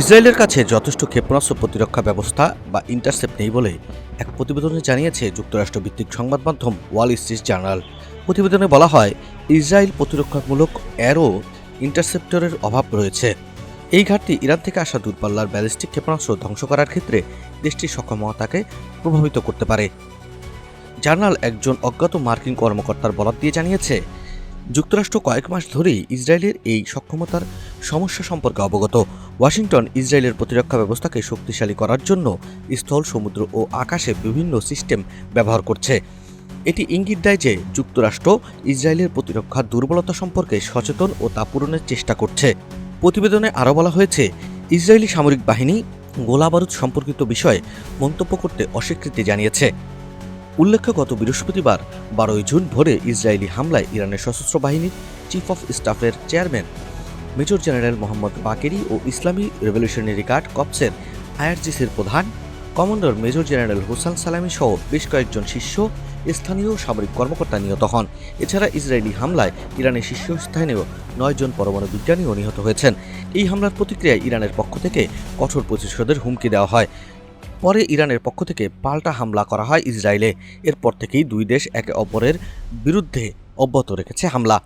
ইসরায়েলের কাছে যথেষ্ট ক্ষেপণাস্ত্র প্রতিরক্ষা ব্যবস্থা বা ইন্টারসেপ্ট নেই বলে এক প্রতিবেদনে জানিয়েছে যুক্তরাষ্ট্রভিত্তিক সংবাদ মাধ্যম ওয়াল স্ট্রিট জার্নাল। প্রতিবেদনে বলা হয়, ইসরায়েল প্রতিরক্ষামূলক অ্যারো ইন্টারসেপ্টরের অভাব রয়েছে। এই ঘাটতি ইরান থেকে আসা দূরপাল্লার ব্যালিস্টিক ক্ষেপণাস্ত্র ধ্বংস করার ক্ষেত্রে দেশটির সক্ষমতাকে প্রভাবিত করতে পারে। জার্নাল একজন অজ্ঞাত মার্কিন কর্মকর্তার বরাত দিয়ে জানিয়েছে, যুক্তরাষ্ট্র কয়েক মাস ধরেই ইসরায়েলের এই সক্ষমতার সমস্যা সম্পর্কে অবগত। ওয়াশিংটন ইসরায়েলের প্রতিরক্ষা ব্যবস্থাকে শক্তিশালী করার জন্য স্থল, সমুদ্র ও আকাশে বিভিন্ন সিস্টেম ব্যবহার করছে। এটি ইঙ্গিত দেয় যে যুক্তরাষ্ট্র ইসরায়েলের প্রতিরক্ষা দুর্বলতা সম্পর্কে সচেতন ও তা পূরণের চেষ্টা করছে। প্রতিবেদনে আরও বলা হয়েছে, ইসরায়েলি সামরিক বাহিনী গোলাবারুদ সম্পর্কিত বিষয়ে মন্তব্য করতে অস্বীকৃতি জানিয়েছে। উল্লেখ্য, গত বৃহস্পতিবার 12 জুন ভোরে ইসরায়েলি হামলায় ইরানের সশস্ত্র বাহিনীর চিফ অফ স্টাফের chairman major general Mohammad Bagheri ও ইসলামী রেভলিউশনারি গার্ড কর্পসের আইআরজিসির প্রধান কমান্ডার মেজর জেনারেল হোসান সালামি সহ বেশ কয়েকজন স্থানীয় সামরিক কর্মকর্তা নিহত হন। এছাড়া ইসরায়েলি হামলায় ইরানের শীর্ষস্থানীয় 9 জন পরমাণু বিজ্ঞানীও নিহত হয়েছেন। এই হামলার প্রতিক্রিয়ায় ইরানের পক্ষ থেকে কঠোর প্রতিশোধের হুমকি দেওয়া হয়। পরে ইরানের পক্ষ থেকে পাল্টা হামলা করা হয় ইসরায়েলে। এরপর থেকেই দুই দেশ একে অপরের বিরুদ্ধে অব্যাহত রেখেছে হামলা।